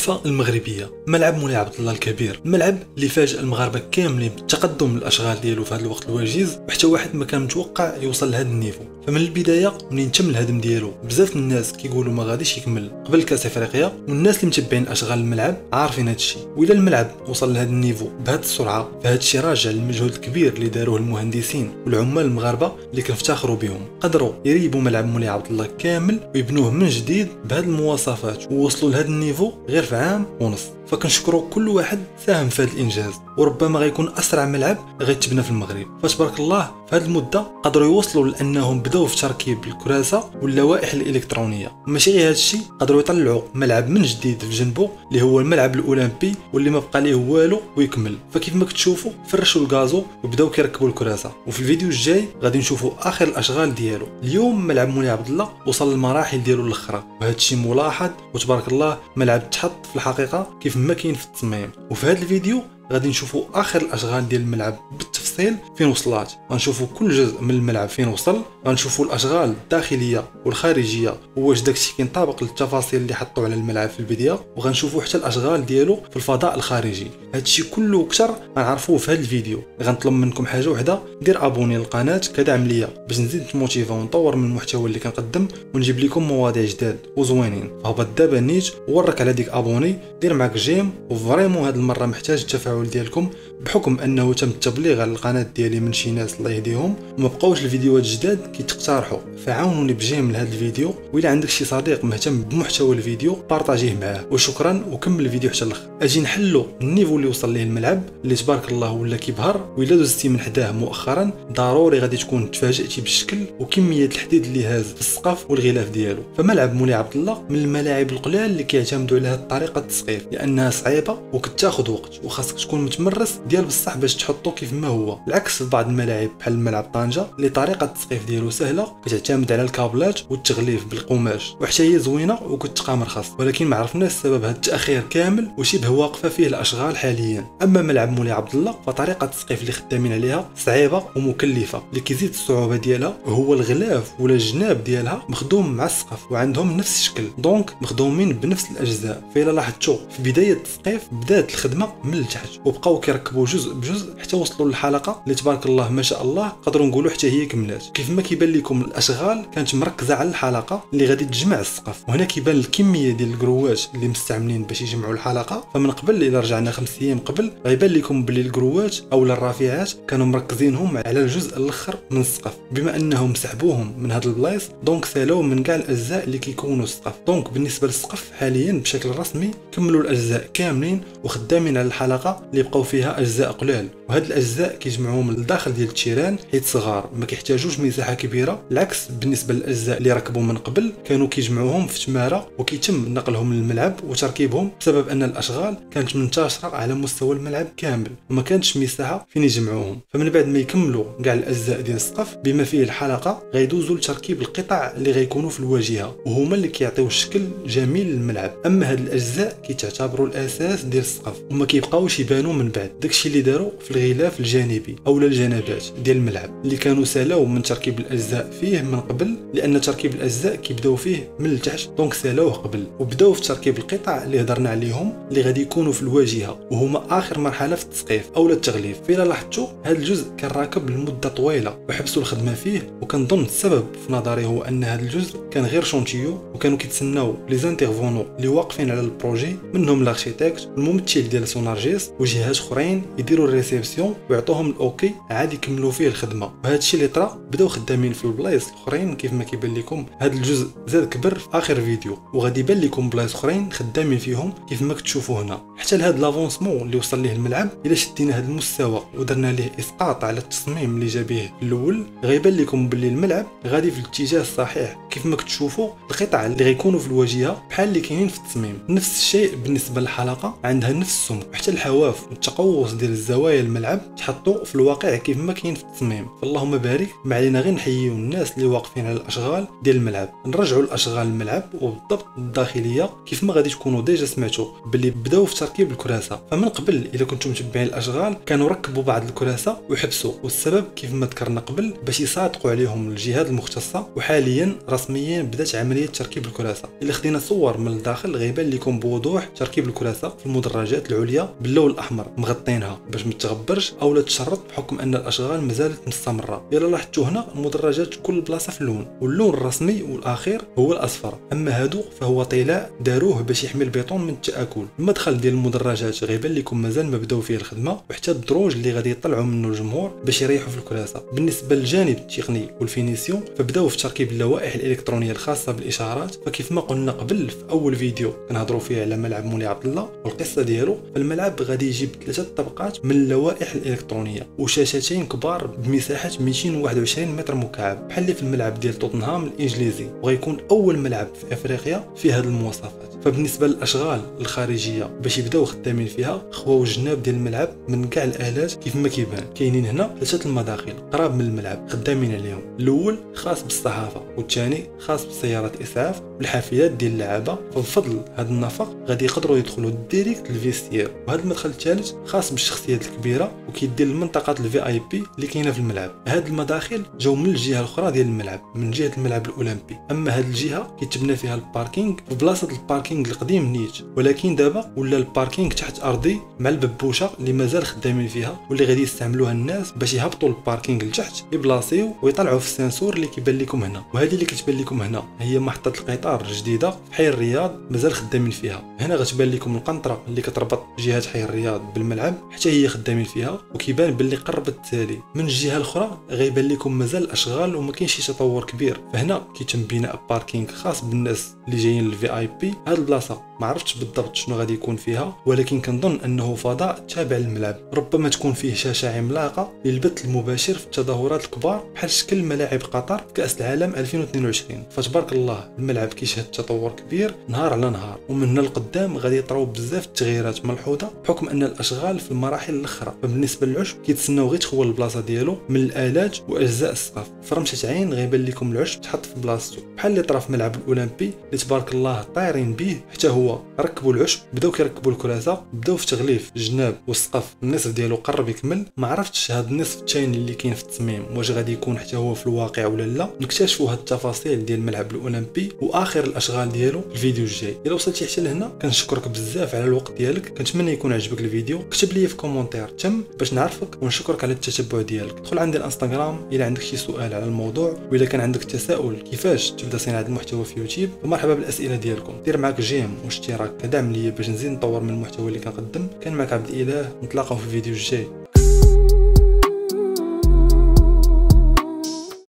التحفه المغربيه. ملعب مولاي عبد الله الكبير، الملعب اللي فاجأ المغاربه كاملين بالتقدم الاشغال ديالو في هذا الوقت الوجيز، وحتى واحد ما كان متوقع يوصل لهذا النيفو. فمن البدايه منين تم الهدم ديالو بزاف الناس كيقولوا ما غاديش يكمل قبل كاس افريقيا، والناس اللي متبعين اشغال الملعب عارفين هذا الشيء. وإلا الملعب وصل لهذا النيفو بهذه السرعه فهذا الشيء راجع للمجهود الكبير اللي داروه المهندسين والعمال المغاربه اللي كنفتخروا بهم. قدروا يريبوا ملعب مولاي عبد الله كامل ويبنوه من جديد بهذه المواصفات، ووصلوا لهذا النيفو غير في عام ونص. فكنشكروا كل واحد ساهم في هذا الانجاز، وربما غيكون اسرع ملعب غيتبنى في المغرب. فتبارك الله في هذه المده قدروا يوصلوا لانهم بداو في تركيب الكراسه واللوائح الالكترونيه. ماشي غير هذا الشيء، قدروا يطلعوا ملعب من جديد في جنبه اللي هو الملعب الاولمبي واللي ما بقى ليه والو ويكمل. فكيف ما كتشوفوا فرشوا الغازو وبداو كيركبوا الكراسه. وفي الفيديو الجاي غادي نشوفوا اخر الاشغال ديالو. اليوم ملعب مولاي عبد الله وصل للمراحل ديالو الاخرى، وهذا الشيء ملاحظ. وتبارك الله ملعب تحط في الحقيقه كيف ما كاين في التصميم. وفي هذا الفيديو غادي نشوفوا اخر الاشغال ديال الملعب بالتفصيل فين وصلات، غنشوفوا كل جزء من الملعب فين وصل، غنشوفوا الاشغال الداخليه والخارجيه واش داكشي كينطابق للتفاصيل اللي حطوا على الملعب في البدايه، وغنشوفوا حتى الاشغال ديالو في الفضاء الخارجي. هادشي كله وكثر غنعرفوه في هذا الفيديو. غنطلب منكم حاجه وحده، دير ابوني للقناه كدعم ليا باش نزيد نتموتيفا ونطور من المحتوى اللي كنقدم ونجيب لكم مواضيع جداد وزوينين. فهبط دابا نيت وورك على ديك ابوني، دير معاك جيم. وفريمون هاد المره محتاج التفاعل ديالكم بحكم انه تم التبليغ على القناه ديالي من شي ناس الله يهديهم، وما بقاوش الفيديوهات الجداد كيتقترحوا. فعاونوني بجيم لهذا الفيديو، واذا عندك شي صديق مهتم بمحتوى الفيديو بارطاجيه معاه. وشكرا، وكمل الفيديو حتى الاخر. اجي نحلوا النيفو اللي وصل ليه الملعب اللي تبارك الله ولا كيبهر. واذا دوزتي من حداه مؤخرا ضروري غادي تكون تفاجئتي بالشكل وكميه الحديد اللي هاز في السقف والغلاف ديالو. فملعب مولاي عبد الله من الملاعب القلال اللي كيعتمدوا على هذه الطريقه التسقيف، لانها صعيبه وكتاخذ وقت، وخاصك تكون متمرس ديال بصح باش تحطو كيف ما هو. العكس في بعض الملاعب بحال ملعب طنجه اللي طريقه التسقيف ديالو سهله، كتعتمد على الكابلات والتغليف بالقماش، وحتى هي زوينه وكتقام رخص. ولكن ما عرفناش سبب هذا التاخير كامل وشبه واقفه فيه الاشغال حاليا. اما ملعب مولاي عبد الله فطريقه التسقيف اللي خدامين عليها صعيبه ومكلفه. اللي كيزيد الصعوبه ديالها هو الغلاف ولا الجناب ديالها مخدوم مع السقف وعندهم نفس الشكل، دونك مخدومين بنفس الاجزاء. فإلا لاحظتوا في بدايه التسقيف بدات الخدمه من التحت وبقاو كيركبوا جزء بجزء حتى وصلوا للحلقه اللي تبارك الله ما شاء الله نقدروا نقولوا حتى هي كملات. كيف ما كيبان لكم الاشغال كانت مركزه على الحلقه اللي غادي تجمع السقف، وهنا كيبان الكميه ديال الكروات اللي مستعملين باش يجمعوا الحلقه. فمن قبل الى رجعنا 5 ايام قبل غيبان لكم بلي الكروات او الرافعات كانوا مركزينهم على الجزء الاخر من السقف، بما انهم سحبوهم من هاد البلايص دونك سالوا من كاع الاجزاء اللي كيكونوا السقف. دونك بالنسبه للسقف حاليا بشكل رسمي كملوا الاجزاء كاملين وخدامين على الحلقه اللي بقاو فيها اجزاء قلال. وهاد الاجزاء كيجمعوهم للداخل ديال التيران حيت صغار ما كيحتاجوش مساحه كبيره، العكس بالنسبه للاجزاء اللي ركبوا من قبل كانوا كيجمعوهم في تماره وكيتم نقلهم للملعب وتركيبهم بسبب ان الاشغال كانت منتشره على مستوى الملعب كامل وما كانتش مساحه فين يجمعوهم. فمن بعد ما يكملوا كاع الاجزاء ديال السقف بما فيه الحلقه غيدوزوا لتركيب القطع اللي غيكونوا في الواجهه، وهما اللي كيعطيو الشكل جميل للملعب. اما هاد الاجزاء كيتعتبروا الاساس ديال السقف وما كيبقاوش يبانوا من بعد. داكشي اللي داروا في الغلاف الجانبي اولا الجنبات ديال الملعب اللي كانوا سالاو من تركيب الاجزاء فيه من قبل، لان تركيب الاجزاء كيبداو فيه من التحت دونك سالاوه قبل، وبداو في تركيب القطع اللي هضرنا عليهم اللي غادي يكونوا في الواجهه وهما اخر مرحله في التسقيف اولا التغليف. فإلا لاحظتوا هذا الجزء كان راكب لمده طويله وحبسوا الخدمه فيه، وكنظن السبب في نظري هو ان هذا الجزء كان غير شونتيو وكانوا كيتسناو لي زانترفونو اللي واقفين على البروجي منهم الاركيتكت والممثل ديال سونارجيس وجهات اخرين يديروا الريسبسيون ويعطوهم الاوكي عاد يكملوا فيه الخدمه. وهذا الشيء اللي طرا بداو خدامين في البلايص الاخرين. كيف ما كيبان لكم هذا الجزء زاد كبر في اخر فيديو وغادي يبان لكم بلايص اخرين خدامين فيهم كيف ما كتشوفوا هنا. حتى لهذا لافونسمون اللي وصل ليه الملعب الا شدينا هذا المستوى ودرنا ليه اسقاط على التصميم اللي جا به الاول غيبان لكم باللي الملعب غادي في الاتجاه الصحيح. كيف ما كتشوفوا القطع اللي غيكونوا في الواجهه بحال اللي كاينين في التصميم. نفس الشيء بالنسبه للحلقه عندها نفس السمك، حتى الحواف والتقوس ديال الزوايا الملعب تحطوا يطلعوا في الواقع كيف ما كاين في التصميم. فاللهم بارك، ما علينا غير نحييو الناس اللي واقفين على الاشغال ديال الملعب. نرجعوا الاشغال الملعب وبالضبط الداخليه كيف ما غادي تكونوا ديجا سمعتوا باللي بداو في تركيب الكراسه. فمن قبل اذا كنتم متبعين الاشغال كانوا ركبوا بعض الكراسه وحبسوا، والسبب كيف ما ذكرنا قبل باش يصادقوا عليهم الجهات المختصه. وحاليا رسميا بدات عمليه تركيب الكراسه. الا خدينا صور من الداخل غيبان لكم بوضوح تركيب الكراسه في المدرجات العليا باللون الاحمر، مغطينها باش ما تغبرش او لا تشرط بحكم ان الاشغال مازالت مستمره. الا لاحظتوا هنا المدرجات كل بلاصه في اللون، واللون الرسمي والاخير هو الاصفر. اما هادو فهو طلاء داروه باش يحمي البيطون من التاكل. المدخل ديال المدرجات غيبان لكم مازال ما بداو فيه الخدمه، وحتى الدروج اللي غادي يطلعوا منه الجمهور باش يريحوا في الكراسه. بالنسبه للجانب التقني والفينيسيون فبداو في تركيب اللوائح الالكترونيه الخاصه بالاشارات. فكيف ما قلنا قبل في اول فيديو كنهضروا فيه على ملعب مولاي عبد الله والقصه ديالو، فالملعب غادي يجيب 3 طبقات من اللوائح الالكترونيه وشاشتين كبار بمساحه 221 متر مكعب بحال اللي في الملعب ديال توتنهام الانجليزي، وغيكون اول ملعب في افريقيا في هذه المواصفات. فبالنسبه للاشغال الخارجيه باش يبداو خدامين فيها، خواو الجناب ديال الملعب من كاع الالات كيف ما كيبان. كاينين هنا 3 المداخل قراب من الملعب خدامين عليهم. الاول خاص بالصحافه، والثاني خاص بسيارات اسعاف والحافلات ديال اللعابه. فبفضل هذا النفق غادي يقدروا يدخلوا ديريكت للفيستير. وهذا المدخل الثالث خاص بالشخصيات الكبيره وكيدير المنطقه الفي اي بي اللي كاينه في الملعب. هاد المداخل جاو من الجهه الاخرى ديال الملعب، من جهه الملعب الاولمبي. اما هاد الجهه كيتبنى فيها الباركينغ في بلاصه الباركينغ القديم نيت، ولكن دابا ولا الباركينغ تحت ارضي مع الببوشه اللي مازال خدامين فيها واللي غادي يستعملوها الناس باش يهبطوا الباركينغ لتحت يبلاصيو ويطلعوا في السنسور اللي كيبان لكم هنا. وهذه اللي كتبان لكم هنا هي محطه القطار الجديده في حي الرياض مازال خدامين فيها. هنا غتبان لكم القنطره اللي كتربط جهه حي الرياض بالملعب حتى هي خدامين فيها، وكيبان باللي قربت تالي. من الجهه الاخرى غيبان لكم مازال الاشغال وما كاينش شي تطور كبير. فهنا كيتم بناء باركينغ خاص بالناس اللي جايين للفي اي بي. هاد البلاصه ما عرفتش بالضبط شنو غادي يكون فيها، ولكن كنظن انه فضاء تابع للملعب. ربما تكون فيه شاشه عملاقه للبث المباشر في التظاهرات الكبار بحال شكل ملاعب قطر في كاس العالم 2022. فتبارك الله الملعب كيشهد تطور كبير نهار على نهار، ومن هنا لقدام غادي يطراو بزاف التغييرات ملحوظه بحكم ان الاشغال في المراحل الاخرى. فبالنسبه للعشب كيتسناو غير تخول البلاصه ديالو من الالات واجزاء السقف. فرمشه عين غيبان لكم العشب تحط في بلاصتو بحال اللي طرا في ملعب الاولمبي اللي تبارك الله طايرين به. حتى هو ركبوا العشب، بداو كيركبوا الكراسه، بداو في تغليف الجناب والسقف. النصف ديالو قرب يكمل. ما عرفتش هذا النصف الثاني اللي كاين في التصميم واش غادي يكون حتى هو في الواقع ولا لا. نكتشفوا هاد التفاصيل ديال الملعب الاولمبي واخر الاشغال ديالو في الفيديو الجاي. الا وصلتي حتى لهنا كنشكرك بزاف على الوقت ديالك، كنتمنى يكون عجبك الفيديو. كتب لي في كومونتير تم باش نعرفك، ونشكرك على التتبع ديالك. دخل عندي الانستغرام الا عندك شي سؤال على الموضوع، واذا كان عندك تساؤل كيفاش تبدا صناعه المحتوى في يوتيوب فمرحبا بالاسئله ديالكم. دير معاك جيم واشتراك كدعم ليا باش نزيد نطور من المحتوى اللي كنقدم. كان معك عبد الاله، نتلاقاو في الفيديو الجاي.